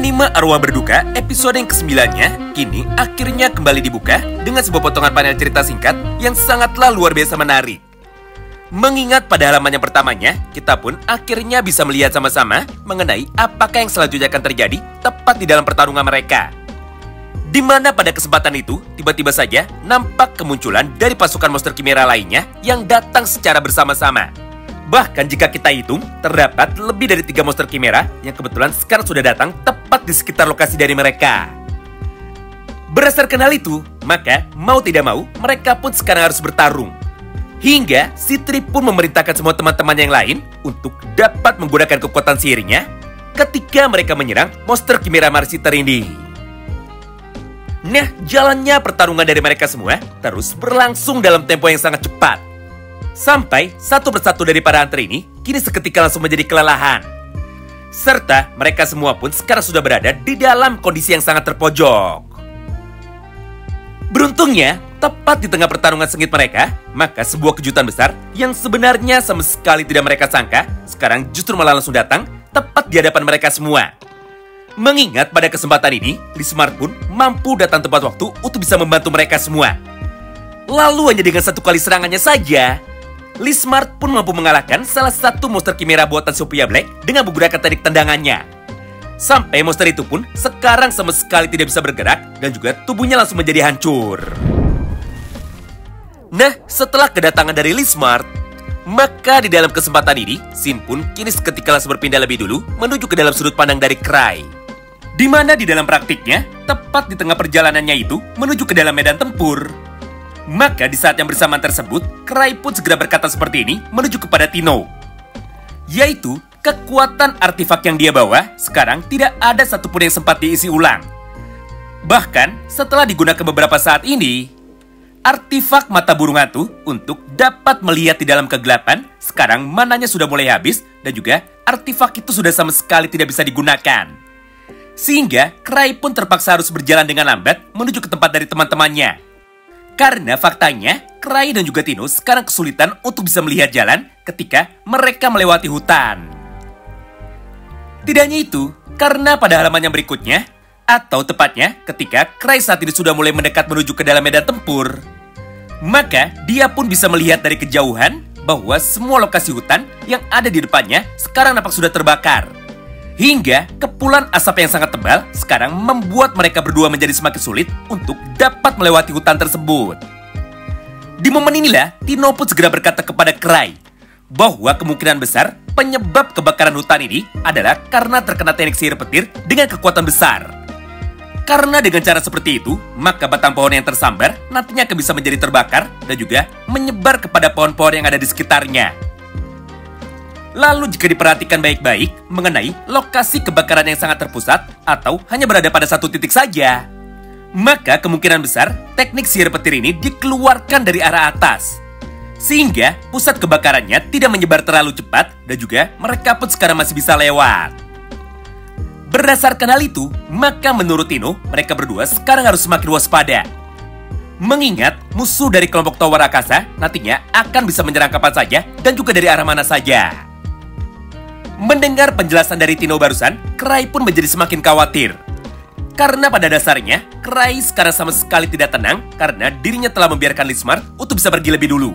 Anime Arwah Berduka episode yang ke-9-nya kini akhirnya kembali dibuka dengan sebuah potongan panel cerita singkat yang sangatlah luar biasa menarik. Mengingat pada halaman yang pertamanya, kita pun akhirnya bisa melihat sama-sama mengenai apakah yang selanjutnya akan terjadi tepat di dalam pertarungan mereka. Di mana pada kesempatan itu, tiba-tiba saja nampak kemunculan dari pasukan monster Chimera lainnya yang datang secara bersama-sama. Bahkan jika kita hitung, terdapat lebih dari 3 monster Chimera yang kebetulan sekarang sudah datang tepat di sekitar lokasi dari mereka. Berdasarkan hal itu, maka mau tidak mau, mereka pun sekarang harus bertarung. Hingga Citri pun memerintahkan semua teman-teman yang lain untuk dapat menggunakan kekuatan sihirnya ketika mereka menyerang monster Chimera Marsiter ini. Nah, jalannya pertarungan dari mereka semua terus berlangsung dalam tempo yang sangat cepat. Sampai satu persatu dari para antri ini kini seketika langsung menjadi kelelahan. Serta mereka semua pun sekarang sudah berada di dalam kondisi yang sangat terpojok. Beruntungnya, tepat di tengah pertarungan sengit mereka, maka sebuah kejutan besar yang sebenarnya sama sekali tidak mereka sangka, sekarang justru malah langsung datang tepat di hadapan mereka semua. Mengingat pada kesempatan ini, Lismar pun mampu datang tepat waktu untuk bisa membantu mereka semua. Lalu hanya dengan satu kali serangannya saja, Lismar pun mampu mengalahkan salah satu monster Chimera buatan Sophia Black dengan menggunakan teknik tendangannya. Sampai monster itu pun sekarang sama sekali tidak bisa bergerak dan juga tubuhnya langsung menjadi hancur. Nah, setelah kedatangan dari Lismar, maka di dalam kesempatan ini, Sin pun kini seketika langsung berpindah lebih dulu menuju ke dalam sudut pandang dari Cry. Di mana di dalam praktiknya, tepat di tengah perjalanannya itu menuju ke dalam medan tempur. Maka di saat yang bersamaan tersebut, Cry pun segera berkata seperti ini menuju kepada Tino. Yaitu, kekuatan artefak yang dia bawa sekarang tidak ada satupun yang sempat diisi ulang. Bahkan, setelah digunakan beberapa saat ini, artefak mata burung hantu untuk dapat melihat di dalam kegelapan sekarang mananya sudah mulai habis dan juga artefak itu sudah sama sekali tidak bisa digunakan. Sehingga, Cry pun terpaksa harus berjalan dengan lambat menuju ke tempat dari teman-temannya. Karena faktanya, Cry dan juga Tino sekarang kesulitan untuk bisa melihat jalan ketika mereka melewati hutan. Tidak hanya itu, karena pada halaman yang berikutnya, atau tepatnya ketika Cry saat ini sudah mulai mendekat menuju ke dalam medan tempur, maka dia pun bisa melihat dari kejauhan bahwa semua lokasi hutan yang ada di depannya sekarang nampak sudah terbakar. Hingga kepulan asap yang sangat tebal sekarang membuat mereka berdua menjadi semakin sulit untuk dapat melewati hutan tersebut. Di momen inilah, Tino pun segera berkata kepada Cry bahwa kemungkinan besar penyebab kebakaran hutan ini adalah karena terkena teknik sihir petir dengan kekuatan besar. Karena dengan cara seperti itu, maka batang pohon yang tersambar nantinya akan bisa menjadi terbakar dan juga menyebar kepada pohon-pohon yang ada di sekitarnya. Lalu jika diperhatikan baik-baik mengenai lokasi kebakaran yang sangat terpusat atau hanya berada pada satu titik saja, maka kemungkinan besar teknik sihir petir ini dikeluarkan dari arah atas. Sehingga pusat kebakarannya tidak menyebar terlalu cepat dan juga mereka pun sekarang masih bisa lewat. Berdasarkan hal itu, maka menurut Tino, mereka berdua sekarang harus semakin waspada. Mengingat musuh dari kelompok Tower Akasa nantinya akan bisa menyerang kapan saja dan juga dari arah mana saja. Mendengar penjelasan dari Tino barusan, Cry pun menjadi semakin khawatir. Karena pada dasarnya, Cry sekarang sama sekali tidak tenang karena dirinya telah membiarkan Lismar untuk bisa pergi lebih dulu.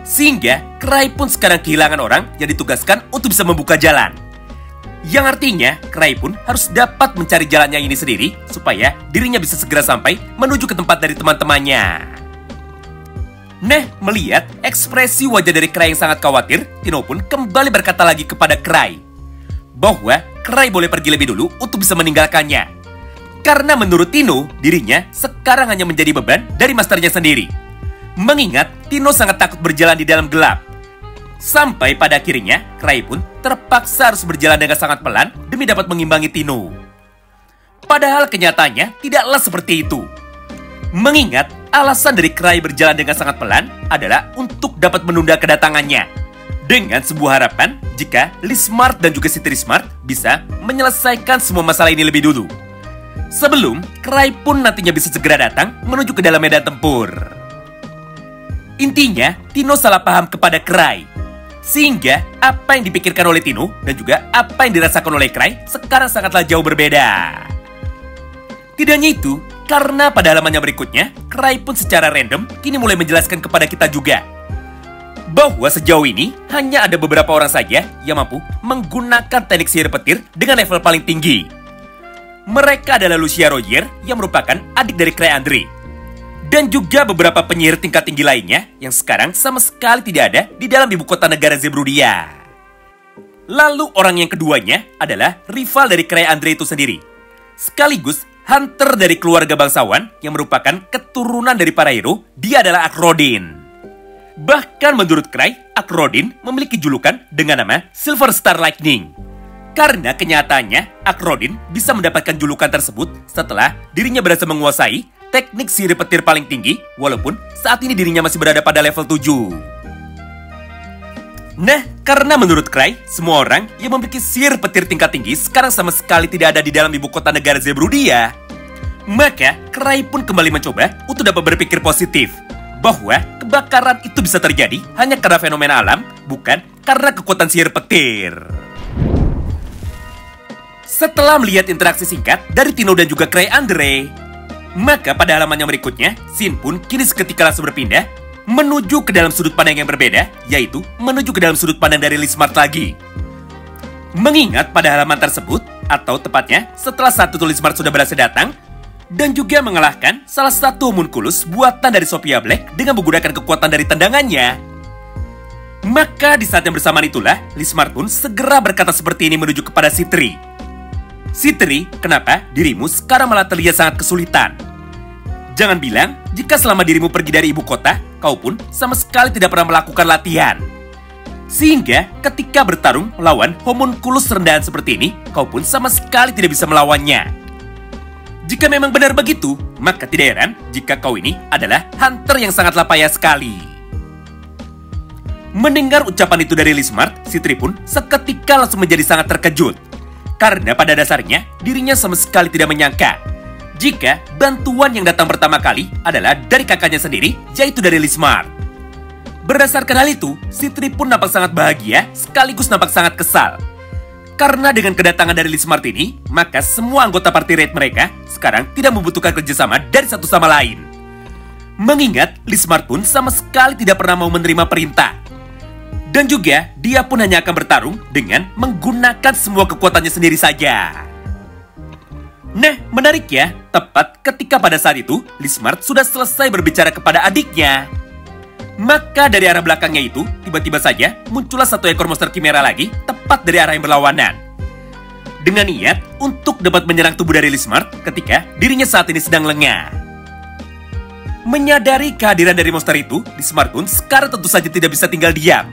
Sehingga, Cry pun sekarang kehilangan orang yang ditugaskan untuk bisa membuka jalan. Yang artinya, Cry pun harus dapat mencari jalannya ini sendiri supaya dirinya bisa segera sampai menuju ke tempat dari teman-temannya. Nah, melihat ekspresi wajah dari Cry yang sangat khawatir, Tino pun kembali berkata lagi kepada Cry bahwa Cry boleh pergi lebih dulu untuk bisa meninggalkannya. Karena menurut Tino, dirinya sekarang hanya menjadi beban dari masternya sendiri. Mengingat Tino sangat takut berjalan di dalam gelap. Sampai pada akhirnya, Cry pun terpaksa harus berjalan dengan sangat pelan demi dapat mengimbangi Tino. Padahal kenyataannya tidaklah seperti itu. Mengingat alasan dari Cry berjalan dengan sangat pelan adalah untuk dapat menunda kedatangannya. Dengan sebuah harapan jika Lismar dan juga Citri Smart bisa menyelesaikan semua masalah ini lebih dulu. Sebelum Cry pun nantinya bisa segera datang menuju ke dalam medan tempur. Intinya, Tino salah paham kepada Cry. Sehingga apa yang dipikirkan oleh Tino dan juga apa yang dirasakan oleh Cray sekarang sangatlah jauh berbeda. Tidak hanya itu, karena pada halamannya berikutnya, Cray pun secara random kini mulai menjelaskan kepada kita juga bahwa sejauh ini hanya ada beberapa orang saja yang mampu menggunakan teknik sihir petir dengan level paling tinggi. Mereka adalah Lucia Rogier yang merupakan adik dari Cray Andre. Dan juga beberapa penyihir tingkat tinggi lainnya yang sekarang sama sekali tidak ada di dalam ibu kota negara Zebrudia. Lalu orang yang keduanya adalah rival dari Cray Andre itu sendiri. Sekaligus hunter dari keluarga bangsawan yang merupakan keturunan dari para hero, dia adalah Akrodin. Bahkan menurut Cray, Akrodin memiliki julukan dengan nama Silver Star Lightning. Karena kenyataannya, Akrodin bisa mendapatkan julukan tersebut setelah dirinya berhasil menguasai teknik sihir petir paling tinggi, walaupun saat ini dirinya masih berada pada level 7. Nah, karena menurut Cray, semua orang yang memiliki sihir petir tingkat tinggi sekarang sama sekali tidak ada di dalam ibu kota negara Zebrudia. Maka, Cray pun kembali mencoba untuk dapat berpikir positif bahwa kebakaran itu bisa terjadi hanya karena fenomena alam, bukan karena kekuatan sihir petir. Setelah melihat interaksi singkat dari Tino dan juga Cray Andre, maka pada halaman yang berikutnya, Sin pun kini seketika langsung berpindah menuju ke dalam sudut pandang yang berbeda, yaitu menuju ke dalam sudut pandang dari Lismart lagi. Mengingat pada halaman tersebut, atau tepatnya setelah satu Lismart sudah berhasil datang, dan juga mengalahkan salah satu homunculus buatan dari Sophia Black dengan menggunakan kekuatan dari tendangannya. Maka di saat yang bersamaan itulah, Lismart pun segera berkata seperti ini menuju kepada Citri. Citri, kenapa dirimu sekarang malah terlihat sangat kesulitan? Jangan bilang jika selama dirimu pergi dari ibu kota, kau pun sama sekali tidak pernah melakukan latihan. Sehingga ketika bertarung melawan homunculus rendahan seperti ini, kau pun sama sekali tidak bisa melawannya. Jika memang benar begitu, maka tidak heran jika kau ini adalah hunter yang sangatlah payah sekali. Mendengar ucapan itu dari Lismart, Citri pun seketika langsung menjadi sangat terkejut. Karena pada dasarnya, dirinya sama sekali tidak menyangka jika bantuan yang datang pertama kali adalah dari kakaknya sendiri, yaitu dari Lismart. Berdasarkan hal itu, Citri pun nampak sangat bahagia, sekaligus nampak sangat kesal. Karena dengan kedatangan dari Lismart ini, maka semua anggota party raid mereka sekarang tidak membutuhkan kerjasama dari satu sama lain. Mengingat, Lismart pun sama sekali tidak pernah mau menerima perintah. Dan juga, dia pun hanya akan bertarung dengan menggunakan semua kekuatannya sendiri saja. Nah, menarik ya, tepat ketika pada saat itu, Lismart sudah selesai berbicara kepada adiknya. Maka dari arah belakangnya itu, tiba-tiba saja muncullah satu ekor monster Chimera lagi, tepat dari arah yang berlawanan. Dengan niat untuk dapat menyerang tubuh dari Lismart ketika dirinya saat ini sedang lengah. Menyadari kehadiran dari monster itu, Lismart pun sekarang tentu saja tidak bisa tinggal diam.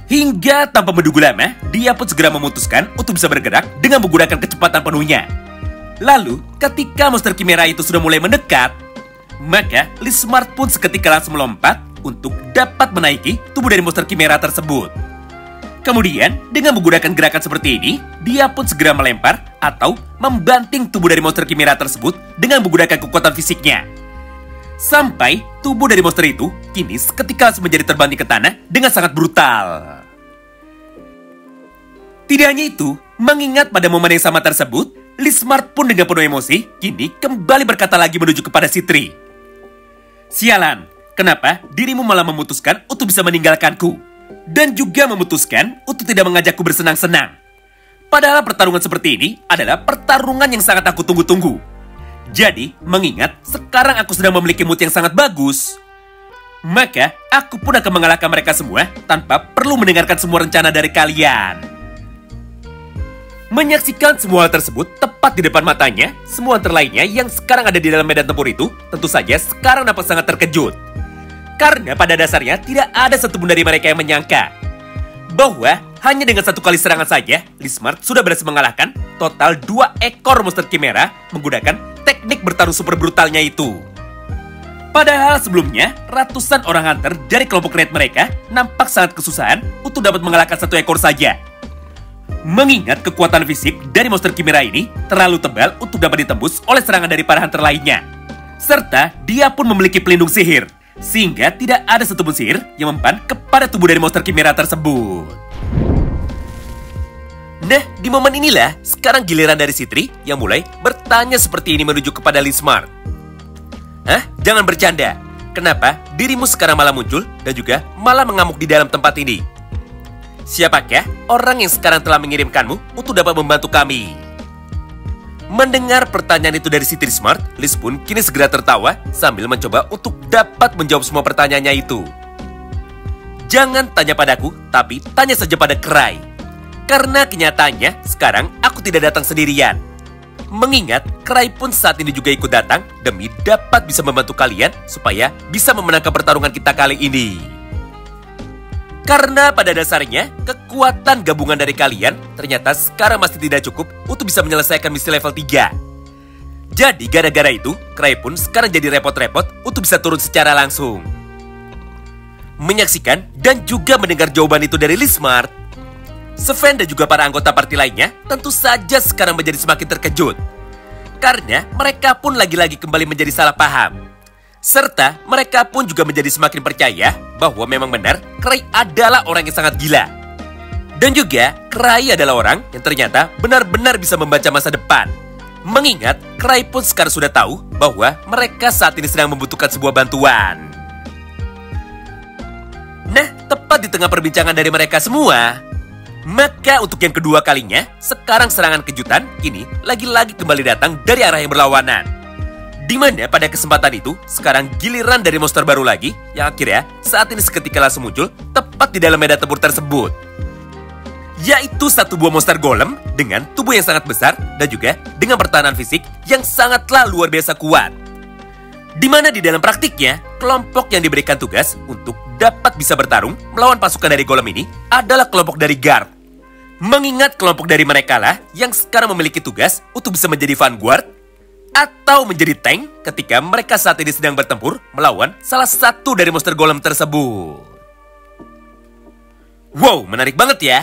Hingga tanpa menunggu lama, dia pun segera memutuskan untuk bisa bergerak dengan menggunakan kecepatan penuhnya. Lalu, ketika monster Chimera itu sudah mulai mendekat, maka Lismart pun seketika langsung melompat untuk dapat menaiki tubuh dari monster Chimera tersebut. Kemudian, dengan menggunakan gerakan seperti ini, dia pun segera melempar atau membanting tubuh dari monster Chimera tersebut dengan menggunakan kekuatan fisiknya. Sampai tubuh dari monster itu kini seketika langsung menjadi terbanting ke tanah dengan sangat brutal. Tidak hanya itu, mengingat pada momen yang sama tersebut, Lismart pun dengan penuh emosi kini kembali berkata lagi menuju kepada Citri. Sialan, kenapa dirimu malah memutuskan untuk bisa meninggalkanku? Dan juga memutuskan untuk tidak mengajakku bersenang-senang. Padahal pertarungan seperti ini adalah pertarungan yang sangat aku tunggu-tunggu. Jadi, mengingat sekarang aku sedang memiliki mood yang sangat bagus, maka aku pun akan mengalahkan mereka semua tanpa perlu mendengarkan semua rencana dari kalian. Menyaksikan semua hal tersebut tepat di depan matanya, semua hunter lainnya yang sekarang ada di dalam medan tempur itu tentu saja sekarang nampak sangat terkejut. Karena pada dasarnya tidak ada satupun dari mereka yang menyangka bahwa hanya dengan satu kali serangan saja, Lismart sudah berhasil mengalahkan total 2 ekor monster Chimera menggunakan teknik bertarung super brutalnya itu. Padahal sebelumnya, ratusan orang hunter dari kelompok raid mereka nampak sangat kesusahan untuk dapat mengalahkan 1 ekor saja. Mengingat kekuatan fisik dari monster Chimera ini terlalu tebal untuk dapat ditembus oleh serangan dari para hunter lainnya. Serta dia pun memiliki pelindung sihir, sehingga tidak ada satupun sihir yang mempan kepada tubuh dari monster Kimera tersebut. Nah, di momen inilah sekarang giliran dari Citri yang mulai bertanya seperti ini menuju kepada Lismart. Hah? Jangan bercanda. Kenapa dirimu sekarang malah muncul dan juga malah mengamuk di dalam tempat ini? Siapakah orang yang sekarang telah mengirimkanmu untuk dapat membantu kami? Mendengar pertanyaan itu dari Citri Smart, Liz pun kini segera tertawa sambil mencoba untuk dapat menjawab semua pertanyaannya itu. Jangan tanya padaku, tapi tanya saja pada Cry. Karena kenyataannya, sekarang aku tidak datang sendirian. Mengingat, Cry pun saat ini juga ikut datang demi dapat bisa membantu kalian supaya bisa memenangkan pertarungan kita kali ini. Karena pada dasarnya, kekuatan gabungan dari kalian ternyata sekarang masih tidak cukup untuk bisa menyelesaikan misi level 3. Jadi gara-gara itu, Cry pun sekarang jadi repot-repot untuk bisa turun secara langsung. Menyaksikan dan juga mendengar jawaban itu dari Lismart, Sven dan juga para anggota party lainnya tentu saja sekarang menjadi semakin terkejut. Karena mereka pun lagi-lagi kembali menjadi salah paham. Serta mereka pun juga menjadi semakin percaya bahwa memang benar Cry adalah orang yang sangat gila. Dan juga Cry adalah orang yang ternyata benar-benar bisa membaca masa depan. Mengingat Cry pun sekarang sudah tahu bahwa mereka saat ini sedang membutuhkan sebuah bantuan. Nah, tepat di tengah perbincangan dari mereka semua, maka untuk yang kedua kalinya, sekarang serangan kejutan kini lagi-lagi kembali datang dari arah yang berlawanan. Di mana pada kesempatan itu, sekarang giliran dari monster baru lagi, yang akhirnya saat ini seketika langsung muncul tepat di dalam medan tempur tersebut. Yaitu satu buah monster golem dengan tubuh yang sangat besar dan juga dengan pertahanan fisik yang sangatlah luar biasa kuat. Di mana di dalam praktiknya, kelompok yang diberikan tugas untuk dapat bisa bertarung melawan pasukan dari golem ini adalah kelompok dari guard. Mengingat kelompok dari mereka lah yang sekarang memiliki tugas untuk bisa menjadi vanguard atau menjadi tank ketika mereka saat ini sedang bertempur melawan salah satu dari monster golem tersebut. Wow, menarik banget ya.